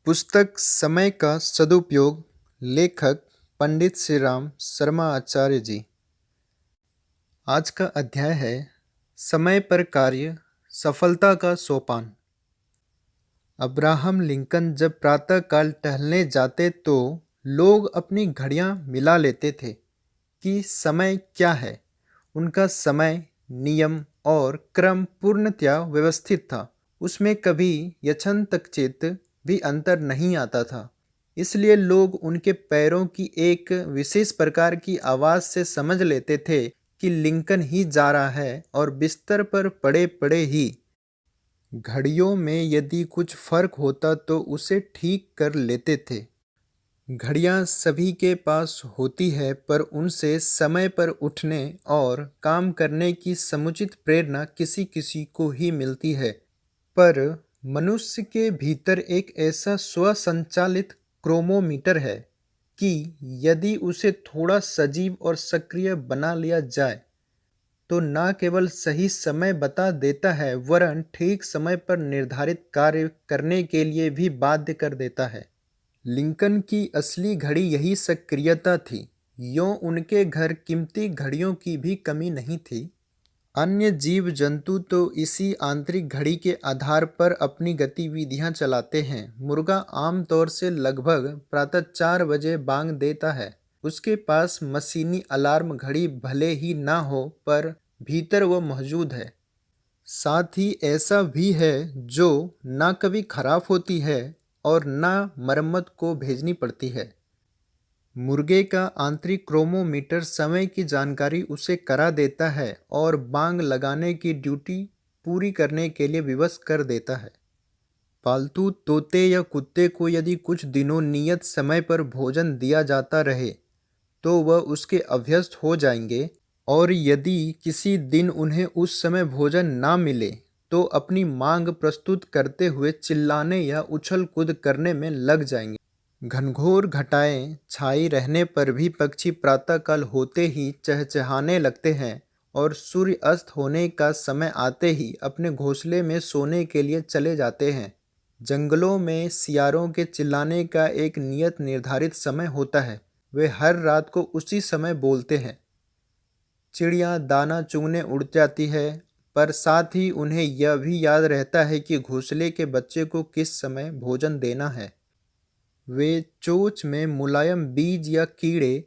पुस्तक समय का सदुपयोग। लेखक पंडित श्री राम शर्मा आचार्य जी। आज का अध्याय है समय पर कार्य, सफलता का सोपान। अब्राहम लिंकन जब प्रातःकाल टहलने जाते तो लोग अपनी घड़ियां मिला लेते थे कि समय क्या है। उनका समय, नियम और क्रम पूर्णतया व्यवस्थित था। उसमें कभी यछंतकचित भी अंतर नहीं आता था। इसलिए लोग उनके पैरों की एक विशेष प्रकार की आवाज़ से समझ लेते थे कि लिंकन ही जा रहा है, और बिस्तर पर पड़े पड़े ही घड़ियों में यदि कुछ फर्क होता तो उसे ठीक कर लेते थे। घड़ियां सभी के पास होती है, पर उनसे समय पर उठने और काम करने की समुचित प्रेरणा किसी किसी को ही मिलती है। पर मनुष्य के भीतर एक ऐसा स्वसंचालित क्रोमोमीटर है कि यदि उसे थोड़ा सजीव और सक्रिय बना लिया जाए तो न केवल सही समय बता देता है, वरन ठीक समय पर निर्धारित कार्य करने के लिए भी बाध्य कर देता है। लिंकन की असली घड़ी यही सक्रियता थी। यों उनके घर कीमती घड़ियों की भी कमी नहीं थी। अन्य जीव जंतु तो इसी आंतरिक घड़ी के आधार पर अपनी गतिविधियां चलाते हैं। मुर्गा आमतौर से लगभग प्रातः 4 बजे बांग देता है। उसके पास मशीनी अलार्म घड़ी भले ही ना हो, पर भीतर वह मौजूद है। साथ ही ऐसा भी है जो ना कभी खराब होती है और ना मरम्मत को भेजनी पड़ती है। मुर्गे का आंतरिक क्रोमोमीटर समय की जानकारी उसे करा देता है और बांग लगाने की ड्यूटी पूरी करने के लिए विवश कर देता है। पालतू तोते या कुत्ते को यदि कुछ दिनों नियत समय पर भोजन दिया जाता रहे तो वह उसके अभ्यस्त हो जाएंगे, और यदि किसी दिन उन्हें उस समय भोजन ना मिले तो अपनी मांग प्रस्तुत करते हुए चिल्लाने या उछल कूद करने में लग जाएंगे। घनघोर घटाएं छाई रहने पर भी पक्षी प्रातःकाल होते ही चहचहाने लगते हैं और सूर्य अस्त होने का समय आते ही अपने घोंसले में सोने के लिए चले जाते हैं। जंगलों में सियारों के चिल्लाने का एक नियत निर्धारित समय होता है। वे हर रात को उसी समय बोलते हैं। चिड़िया दाना चुगने उड़ जाती है, पर साथ ही उन्हें यह भी याद रहता है कि घोंसले के बच्चे को किस समय भोजन देना है। वे चोंच में मुलायम बीज या कीड़े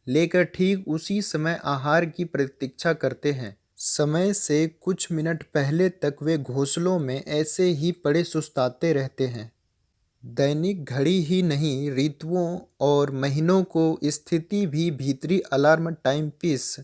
लेकर ठीक उसी समय आहार की प्रतीक्षा करते हैं। समय से कुछ मिनट पहले तक वे घोंसलों में ऐसे ही पड़े सुस्ताते रहते हैं। दैनिक घड़ी ही नहीं, ऋतुओं और महीनों को स्थिति भी भीतरी अलार्म टाइम पीस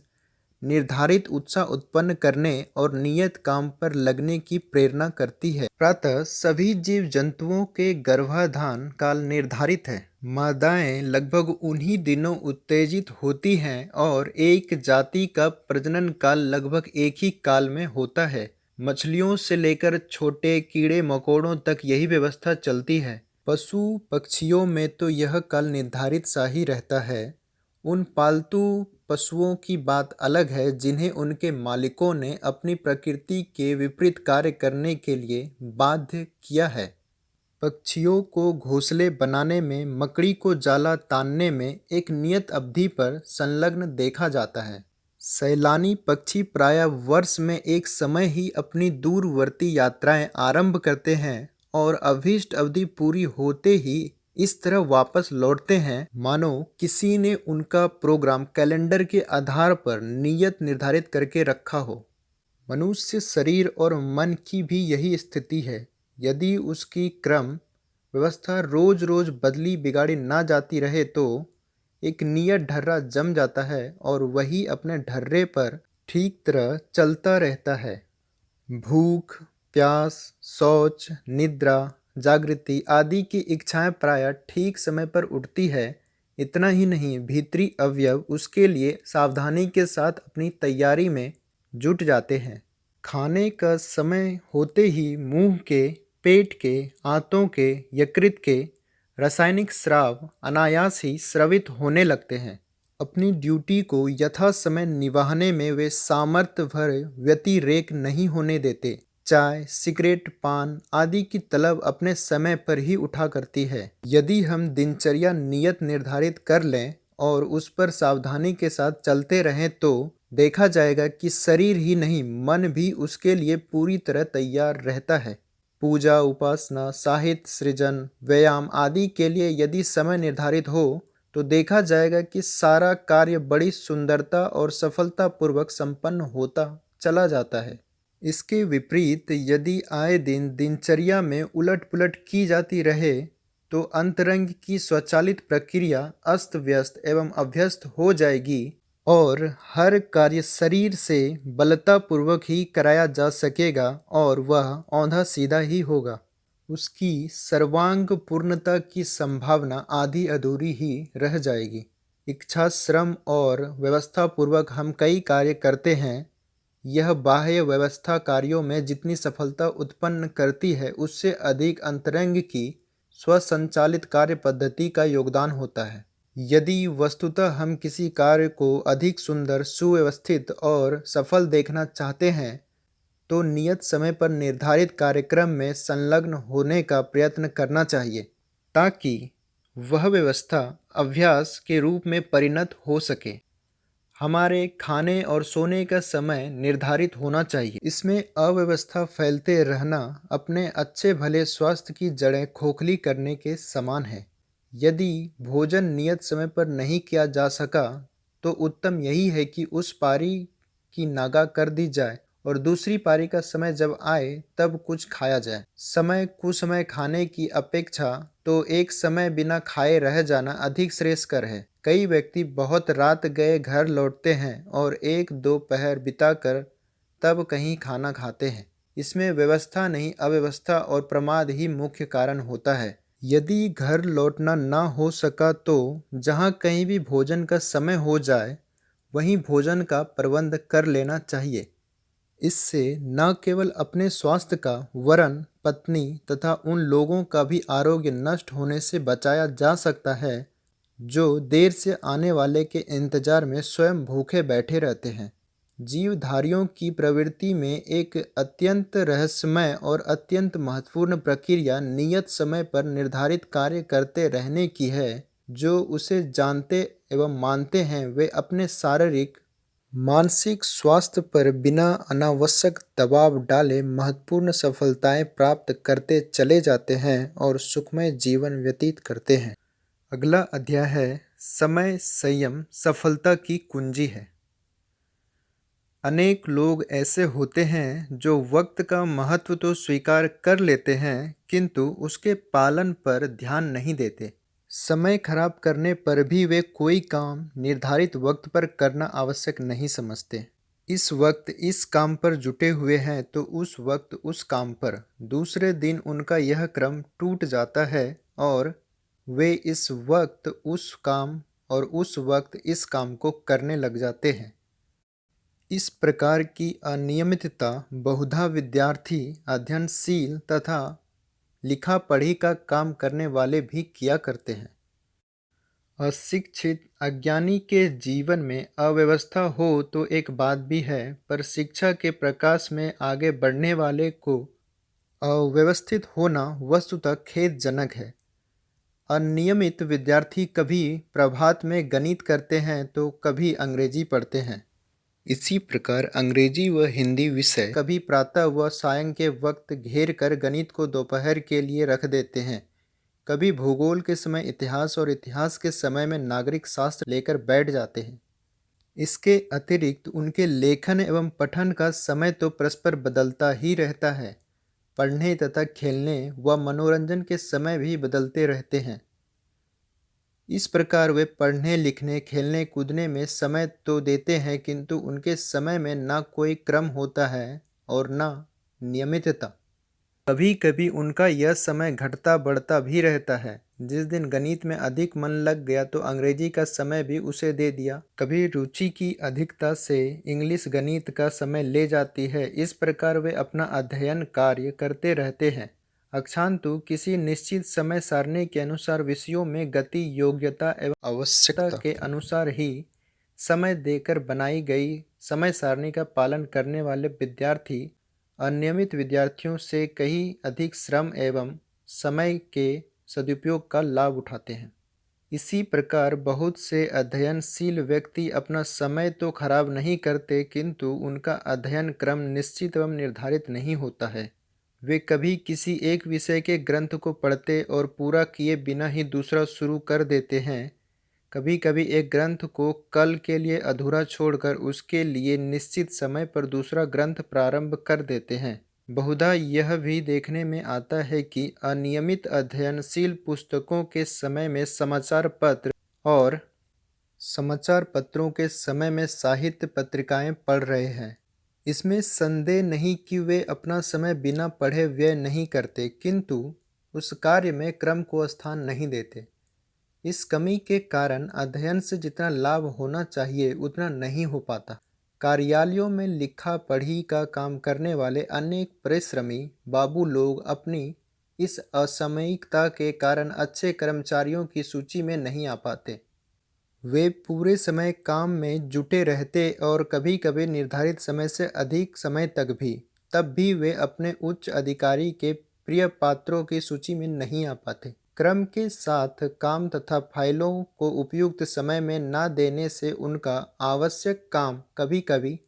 निर्धारित उत्साह उत्पन्न करने और नियत काम पर लगने की प्रेरणा करती है। प्रातः सभी जीव जंतुओं के गर्भाधान काल निर्धारित है। मादाएं लगभग उन्हीं दिनों उत्तेजित होती हैं और एक जाति का प्रजनन काल लगभग एक ही काल में होता है। मछलियों से लेकर छोटे कीड़े मकोड़ों तक यही व्यवस्था चलती है। पशु पक्षियों में तो यह काल निर्धारित सा ही रहता है। उन पालतू पशुओं की बात अलग है जिन्हें उनके मालिकों ने अपनी प्रकृति के विपरीत कार्य करने के लिए बाध्य किया है। पक्षियों को घोंसले बनाने में, मकड़ी को जाला तानने में एक नियत अवधि पर संलग्न देखा जाता है। सैलानी पक्षी प्रायः वर्ष में एक समय ही अपनी दूरवर्ती यात्राएं आरंभ करते हैं और अभीष्ट अवधि पूरी होते ही इस तरह वापस लौटते हैं मानो किसी ने उनका प्रोग्राम कैलेंडर के आधार पर नियत निर्धारित करके रखा हो। मनुष्य शरीर और मन की भी यही स्थिति है। यदि उसकी क्रम व्यवस्था रोज रोज बदली बिगाड़ी ना जाती रहे तो एक नियत ढर्रा जम जाता है और वही अपने ढर्रे पर ठीक तरह चलता रहता है। भूख, प्यास, शौच, निद्रा, जागृति आदि की इच्छाएं प्रायः ठीक समय पर उठती है। इतना ही नहीं, भीतरी अवयव उसके लिए सावधानी के साथ अपनी तैयारी में जुट जाते हैं। खाने का समय होते ही मुंह के, पेट के, आंतों के, यकृत के रासायनिक स्राव अनायास ही स्रवित होने लगते हैं। अपनी ड्यूटी को यथा समय निभाने में वे सामर्थ्य भर व्यतिरेक नहीं होने देते। चाय, सिगरेट, पान आदि की तलब अपने समय पर ही उठा करती है। यदि हम दिनचर्या नियत निर्धारित कर लें और उस पर सावधानी के साथ चलते रहें तो देखा जाएगा कि शरीर ही नहीं मन भी उसके लिए पूरी तरह तैयार रहता है। पूजा, उपासना, साहित्य सृजन, व्यायाम आदि के लिए यदि समय निर्धारित हो तो देखा जाएगा कि सारा कार्य बड़ी सुंदरता और सफलतापूर्वक संपन्न होता चला जाता है। इसके विपरीत यदि आए दिन दिनचर्या में उलट-पुलट की जाती रहे तो अंतरंग की स्वचालित प्रक्रिया अस्त व्यस्त एवं अभ्यस्त हो जाएगी और हर कार्य शरीर से बलतापूर्वक ही कराया जा सकेगा और वह औंधा सीधा ही होगा। उसकी सर्वांग पूर्णता की संभावना आधी अधूरी ही रह जाएगी। इच्छा, श्रम और व्यवस्थापूर्वक हम कई कार्य करते हैं। यह बाह्य व्यवस्था कार्यों में जितनी सफलता उत्पन्न करती है उससे अधिक अंतरंग की स्वसंचालित कार्य पद्धति का योगदान होता है। यदि वस्तुतः हम किसी कार्य को अधिक सुंदर, सुव्यवस्थित और सफल देखना चाहते हैं तो नियत समय पर निर्धारित कार्यक्रम में संलग्न होने का प्रयत्न करना चाहिए ताकि वह व्यवस्था अभ्यास के रूप में परिणत हो सके। हमारे खाने और सोने का समय निर्धारित होना चाहिए। इसमें अव्यवस्था फैलते रहना अपने अच्छे भले स्वास्थ्य की जड़ें खोखली करने के समान है। यदि भोजन नियत समय पर नहीं किया जा सका तो उत्तम यही है कि उस पारी की नागा कर दी जाए और दूसरी पारी का समय जब आए तब कुछ खाया जाए। समय कुसमय खाने की अपेक्षा तो एक समय बिना खाए रह जाना अधिक श्रेयस्कर है। कई व्यक्ति बहुत रात गए घर लौटते हैं और एक दो पहर बिताकर तब कहीं खाना खाते हैं। इसमें व्यवस्था नहीं अव्यवस्था और प्रमाद ही मुख्य कारण होता है। यदि घर लौटना ना हो सका तो जहाँ कहीं भी भोजन का समय हो जाए वहीं भोजन का प्रबंध कर लेना चाहिए। इससे न केवल अपने स्वास्थ्य का वरन पत्नी तथा उन लोगों का भी आरोग्य नष्ट होने से बचाया जा सकता है जो देर से आने वाले के इंतजार में स्वयं भूखे बैठे रहते हैं। जीवधारियों की प्रवृत्ति में एक अत्यंत रहस्यमय और अत्यंत महत्वपूर्ण प्रक्रिया नियत समय पर निर्धारित कार्य करते रहने की है। जो उसे जानते एवं मानते हैं वे अपने शारीरिक मानसिक स्वास्थ्य पर बिना अनावश्यक दबाव डाले महत्वपूर्ण सफलताएं प्राप्त करते चले जाते हैं और सुखमय जीवन व्यतीत करते हैं। अगला अध्याय है समय संयम सफलता की कुंजी है। अनेक लोग ऐसे होते हैं जो वक्त का महत्व तो स्वीकार कर लेते हैं किंतु उसके पालन पर ध्यान नहीं देते। समय खराब करने पर भी वे कोई काम निर्धारित वक्त पर करना आवश्यक नहीं समझते। इस वक्त इस काम पर जुटे हुए हैं तो उस वक्त उस काम पर, दूसरे दिन उनका यह क्रम टूट जाता है और वे इस वक्त उस काम और उस वक्त इस काम को करने लग जाते हैं। इस प्रकार की अनियमितता बहुधा विद्यार्थी, अध्ययनशील तथा लिखा पढ़ी का काम करने वाले भी किया करते हैं। अशिक्षित अज्ञानी के जीवन में अव्यवस्था हो तो एक बात भी है, पर शिक्षा के प्रकाश में आगे बढ़ने वाले को अव्यवस्थित होना वस्तुतः खेदजनक है। अनियमित विद्यार्थी कभी प्रभात में गणित करते हैं तो कभी अंग्रेजी पढ़ते हैं। इसी प्रकार अंग्रेजी व हिंदी विषय कभी प्रातः व सायं के वक्त घेर कर गणित को दोपहर के लिए रख देते हैं। कभी भूगोल के समय इतिहास और इतिहास के समय में नागरिक शास्त्र लेकर बैठ जाते हैं। इसके अतिरिक्त उनके लेखन एवं पठन का समय तो परस्पर बदलता ही रहता है। पढ़ने तथा खेलने व मनोरंजन के समय भी बदलते रहते हैं। इस प्रकार वे पढ़ने लिखने खेलने कूदने में समय तो देते हैं किंतु उनके समय में ना कोई क्रम होता है और ना नियमितता। कभी कभी उनका यह समय घटता बढ़ता भी रहता है। जिस दिन गणित में अधिक मन लग गया तो अंग्रेजी का समय भी उसे दे दिया। कभी रुचि की अधिकता से इंग्लिश गणित का समय ले जाती है। इस प्रकार वे अपना अध्ययन कार्य करते रहते हैं। अक्षांतु किसी निश्चित समय सारणी के अनुसार विषयों में गति, योग्यता एवं आवश्यकता के अनुसार ही समय देकर बनाई गई समय सारणी का पालन करने वाले विद्यार्थी अनियमित विद्यार्थियों से कहीं अधिक श्रम एवं समय के सदुपयोग का लाभ उठाते हैं। इसी प्रकार बहुत से अध्ययनशील व्यक्ति अपना समय तो खराब नहीं करते, किंतु उनका अध्ययन क्रम निश्चित एवं निर्धारित नहीं होता है। वे कभी किसी एक विषय के ग्रंथ को पढ़ते और पूरा किए बिना ही दूसरा शुरू कर देते हैं। कभी कभी एक ग्रंथ को कल के लिए अधूरा छोड़कर उसके लिए निश्चित समय पर दूसरा ग्रंथ प्रारंभ कर देते हैं। बहुधा यह भी देखने में आता है कि अनियमित अध्ययनशील पुस्तकों के समय में समाचार पत्र और समाचार पत्रों के समय में साहित्य पत्रिकाएं पढ़ रहे हैं। इसमें संदेह नहीं कि वे अपना समय बिना पढ़े व्यय नहीं करते, किंतु उस कार्य में क्रम को स्थान नहीं देते। इस कमी के कारण अध्ययन से जितना लाभ होना चाहिए उतना नहीं हो पाता। कार्यालयों में लिखा पढ़ी का काम करने वाले अनेक परिश्रमी बाबू लोग अपनी इस असामयिकता के कारण अच्छे कर्मचारियों की सूची में नहीं आ पाते। वे पूरे समय काम में जुटे रहते और कभी कभी निर्धारित समय से अधिक समय तक भी, तब भी वे अपने उच्च अधिकारी के प्रिय पात्रों की सूची में नहीं आ पाते। क्रम के साथ काम तथा फाइलों को उपयुक्त समय में न देने से उनका आवश्यक काम कभी कभी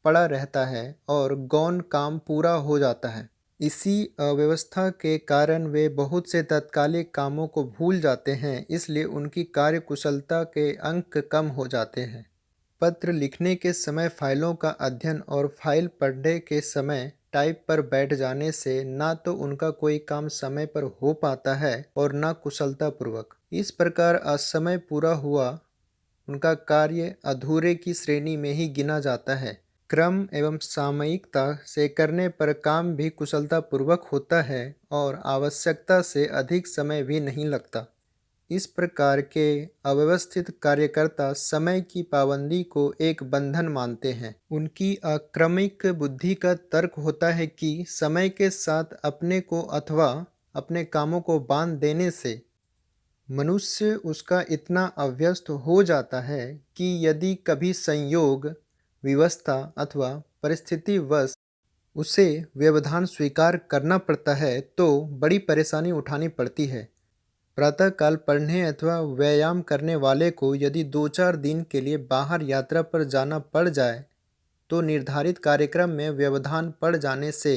पड़ा रहता है और गौण काम पूरा हो जाता है। इसी अव्यवस्था के कारण वे बहुत से तात्कालिक कामों को भूल जाते हैं, इसलिए उनकी कार्य कुशलता के अंक कम हो जाते हैं। पत्र लिखने के समय फाइलों का अध्ययन और फाइल पढ़ने के समय टाइप पर बैठ जाने से ना तो उनका कोई काम समय पर हो पाता है और ना कुशलतापूर्वक। इस प्रकार असमय पूरा हुआ उनका कार्य अधूरे की श्रेणी में ही गिना जाता है। क्रम एवं सामयिकता से करने पर काम भी कुशलतापूर्वक होता है और आवश्यकता से अधिक समय भी नहीं लगता। इस प्रकार के अव्यवस्थित कार्यकर्ता समय की पाबंदी को एक बंधन मानते हैं। उनकी आक्रमिक बुद्धि का तर्क होता है कि समय के साथ अपने को अथवा अपने कामों को बांध देने से मनुष्य उसका इतना अभ्यस्त हो जाता है कि यदि कभी संयोग, व्यवस्था अथवा परिस्थितिवश उसे व्यवधान स्वीकार करना पड़ता है तो बड़ी परेशानी उठानी पड़ती है। प्रातःकाल पढ़ने अथवा व्यायाम करने वाले को यदि 2-4 दिन के लिए बाहर यात्रा पर जाना पड़ जाए तो निर्धारित कार्यक्रम में व्यवधान पड़ जाने से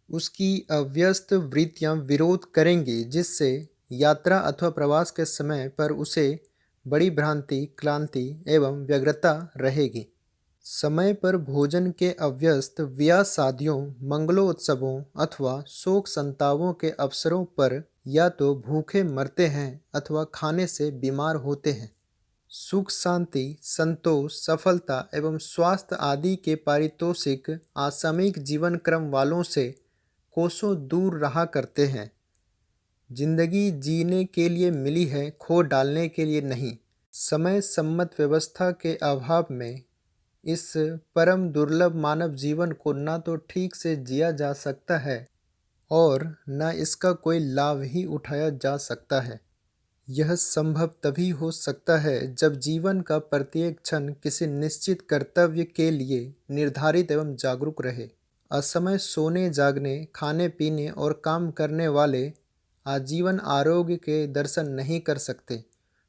उसकी अव्यस्त वृत्तियां विरोध करेंगी, जिससे यात्रा अथवा प्रवास के समय पर उसे बड़ी भ्रांति, क्लांति एवं व्यग्रता रहेगी। समय पर भोजन के अव्यस्त ब्याह शादियों, मंगलोत्सवों अथवा शोक संतापों के अवसरों पर या तो भूखे मरते हैं अथवा खाने से बीमार होते हैं। सुख शांति, संतोष, सफलता एवं स्वास्थ्य आदि के पारितोषिक आसामयिक जीवन क्रम वालों से कोसों दूर रहा करते हैं। जिंदगी जीने के लिए मिली है, खो डालने के लिए नहीं। समय सम्मत व्यवस्था के अभाव में इस परम दुर्लभ मानव जीवन को न तो ठीक से जिया जा सकता है और न इसका कोई लाभ ही उठाया जा सकता है। यह संभव तभी हो सकता है जब जीवन का प्रत्येक क्षण किसी निश्चित कर्तव्य के लिए निर्धारित एवं जागरूक रहे। असमय सोने, जागने, खाने पीने और काम करने वाले आजीवन आरोग्य के दर्शन नहीं कर सकते।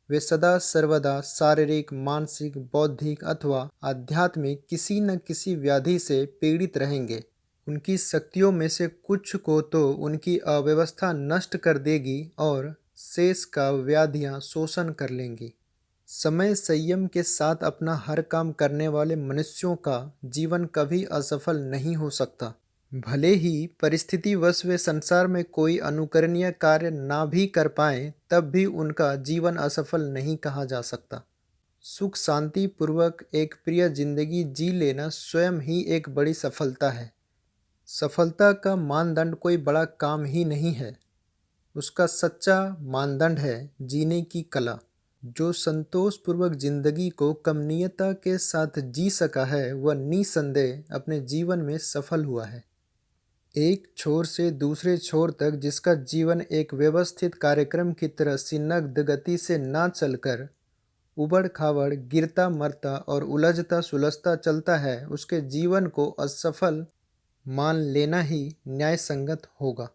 वे सदा सर्वदा शारीरिक, मानसिक, बौद्धिक अथवा आध्यात्मिक किसी न किसी व्याधि से पीड़ित रहेंगे। उनकी शक्तियों में से कुछ को तो उनकी अव्यवस्था नष्ट कर देगी और शेष का व्याधियां शोषण कर लेंगी। समय संयम के साथ अपना हर काम करने वाले मनुष्यों का जीवन कभी असफल नहीं हो सकता। भले ही परिस्थितिवश वे संसार में कोई अनुकरणीय कार्य ना भी कर पाएं, तब भी उनका जीवन असफल नहीं कहा जा सकता। सुख शांति पूर्वक एक प्रिय जिंदगी जी लेना स्वयं ही एक बड़ी सफलता है। सफलता का मानदंड कोई बड़ा काम ही नहीं है, उसका सच्चा मानदंड है जीने की कला। जो संतोषपूर्वक जिंदगी को कमनीयता के साथ जी सका है वह निसंदेह अपने जीवन में सफल हुआ है। एक छोर से दूसरे छोर तक जिसका जीवन एक व्यवस्थित कार्यक्रम की तरह सिन्नग्ध गति से ना चलकर उबड़ खाबड़, गिरता मरता और उलझता सुलझता चलता है, उसके जीवन को असफल मान लेना ही न्याय संगत होगा।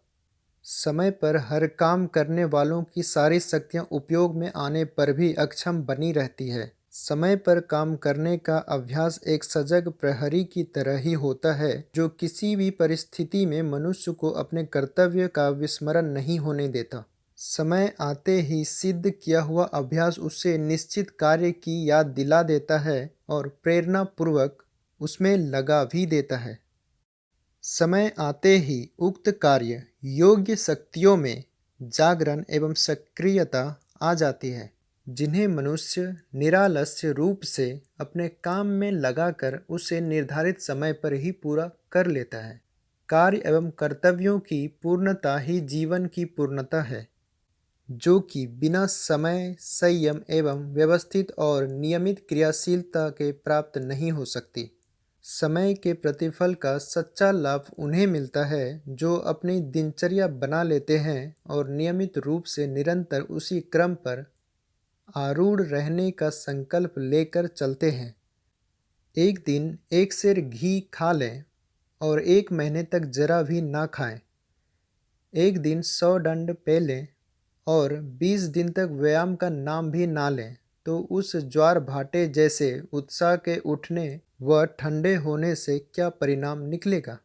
समय पर हर काम करने वालों की सारी शक्तियां उपयोग में आने पर भी अक्षम बनी रहती है। समय पर काम करने का अभ्यास एक सजग प्रहरी की तरह ही होता है, जो किसी भी परिस्थिति में मनुष्य को अपने कर्तव्य का विस्मरण नहीं होने देता। समय आते ही सिद्ध किया हुआ अभ्यास उसे निश्चित कार्य की याद दिला देता है और प्रेरणा पूर्वक उसमें लगा भी देता है। समय आते ही उक्त कार्य योग्य शक्तियों में जागरण एवं सक्रियता आ जाती है, जिन्हें मनुष्य निरालस्य रूप से अपने काम में लगाकर उसे निर्धारित समय पर ही पूरा कर लेता है। कार्य एवं कर्तव्यों की पूर्णता ही जीवन की पूर्णता है, जो कि बिना समय, संयम एवं व्यवस्थित और नियमित क्रियाशीलता के प्राप्त नहीं हो सकती। समय के प्रतिफल का सच्चा लाभ उन्हें मिलता है जो अपनी दिनचर्या बना लेते हैं और नियमित रूप से निरंतर उसी क्रम पर आरूढ़ रहने का संकल्प लेकर चलते हैं। एक दिन एक सेर घी खा लें और 1 महीने तक जरा भी ना खाएं। एक दिन 100 दंड पे लें और 20 दिन तक व्यायाम का नाम भी ना लें, तो उस ज्वार भाटे जैसे उत्साह के उठने व ठंडे होने से क्या परिणाम निकलेगा।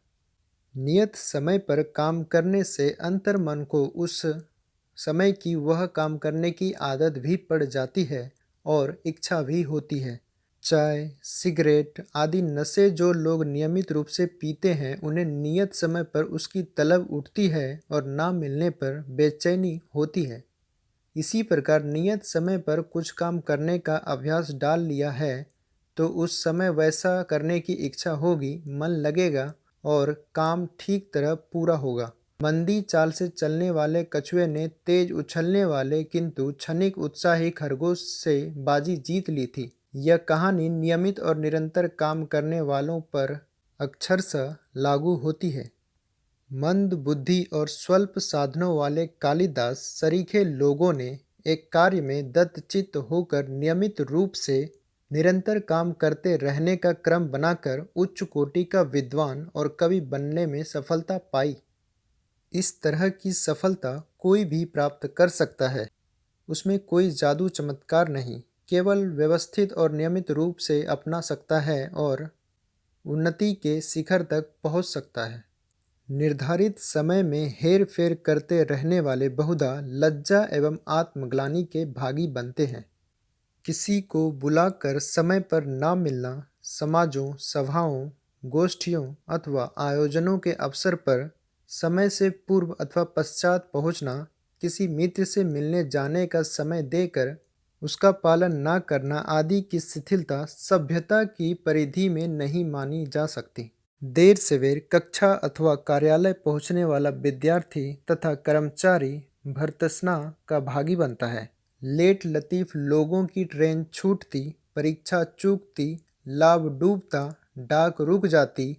नियत समय पर काम करने से अंतर्मन को उस समय की वह काम करने की आदत भी पड़ जाती है और इच्छा भी होती है। चाय, सिगरेट आदि नशे जो लोग नियमित रूप से पीते हैं, उन्हें नियत समय पर उसकी तलब उठती है और ना मिलने पर बेचैनी होती है। इसी प्रकार नियत समय पर कुछ काम करने का अभ्यास डाल लिया है तो उस समय वैसा करने की इच्छा होगी, मन लगेगा और काम ठीक तरह पूरा होगा। मंदी चाल से चलने वाले कछुए ने तेज उछलने वाले किंतु क्षणिक उत्साही खरगोश से बाजी जीत ली थी। यह कहानी नियमित और निरंतर काम करने वालों पर अक्षरशः लागू होती है। मंद बुद्धि और स्वल्प साधनों वाले कालिदास सरीखे लोगों ने एक कार्य में दत्तचित्त होकर नियमित रूप से निरंतर काम करते रहने का क्रम बनाकर उच्च कोटि का विद्वान और कवि बनने में सफलता पाई। इस तरह की सफलता कोई भी प्राप्त कर सकता है। उसमें कोई जादू चमत्कार नहीं, केवल व्यवस्थित और नियमित रूप से अपना सकता है और उन्नति के शिखर तक पहुंच सकता है। निर्धारित समय में हेर फेर करते रहने वाले बहुधा लज्जा एवं आत्मग्लानि के भागी बनते हैं। किसी को बुलाकर समय पर ना मिलना, समाजों, सभाओं, गोष्ठियों अथवा आयोजनों के अवसर पर समय से पूर्व अथवा पश्चात पहुंचना, किसी मित्र से मिलने जाने का समय देकर उसका पालन ना करना आदि की शिथिलता सभ्यता की परिधि में नहीं मानी जा सकती। देर सवेर कक्षा अथवा कार्यालय पहुंचने वाला विद्यार्थी तथा कर्मचारी भर्त्सना का भागी बनता है। लेट लतीफ लोगों की ट्रेन छूटती, परीक्षा चूकती, लाभ डूबता, डाक रुक जाती,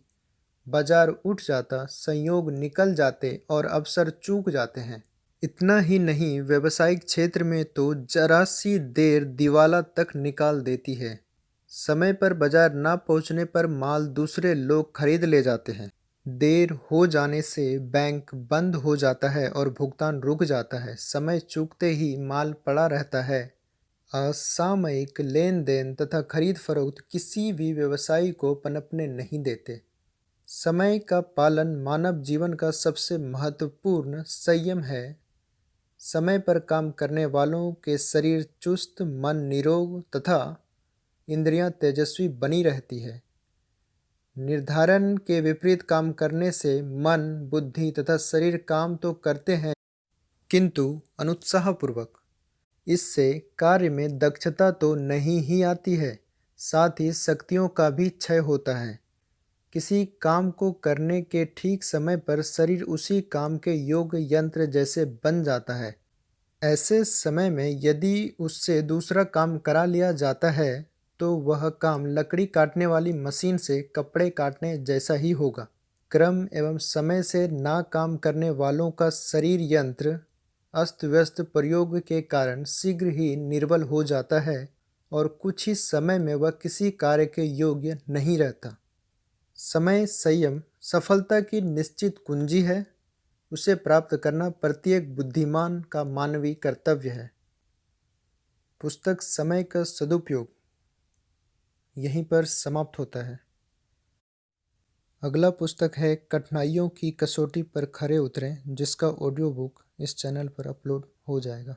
बाजार उठ जाता, संयोग निकल जाते और अवसर चूक जाते हैं। इतना ही नहीं, व्यवसायिक क्षेत्र में तो जरा सी देर दिवाला तक निकाल देती है। समय पर बाजार ना पहुंचने पर माल दूसरे लोग खरीद ले जाते हैं। देर हो जाने से बैंक बंद हो जाता है और भुगतान रुक जाता है। समय चूकते ही माल पड़ा रहता है। असामयिक लेन देन तथा खरीद फरोख्त किसी भी व्यवसायी को पनपने नहीं देते। समय का पालन मानव जीवन का सबसे महत्वपूर्ण संयम है। समय पर काम करने वालों के शरीर चुस्त, मन निरोग तथा इंद्रियां तेजस्वी बनी रहती है। निर्धारण के विपरीत काम करने से मन, बुद्धि तथा शरीर काम तो करते हैं किंतु अनुत्साहपूर्वक। इससे कार्य में दक्षता तो नहीं ही आती है, साथ ही शक्तियों का भी क्षय होता है। किसी काम को करने के ठीक समय पर शरीर उसी काम के योग्य यंत्र जैसे बन जाता है। ऐसे समय में यदि उससे दूसरा काम करा लिया जाता है तो वह काम लकड़ी काटने वाली मशीन से कपड़े काटने जैसा ही होगा। क्रम एवं समय से ना काम करने वालों का शरीर यंत्र अस्त व्यस्त प्रयोग के कारण शीघ्र ही निर्बल हो जाता है और कुछ ही समय में वह किसी कार्य के योग्य नहीं रहता। समय, संयम, सफलता की निश्चित कुंजी है, उसे प्राप्त करना प्रत्येक बुद्धिमान का मानवीय कर्तव्य है। पुस्तक समय का सदुपयोग यहीं पर समाप्त होता है। अगला पुस्तक है कठिनाइयों की कसौटी पर खरे उतरें, जिसका ऑडियो बुक इस चैनल पर अपलोड हो जाएगा।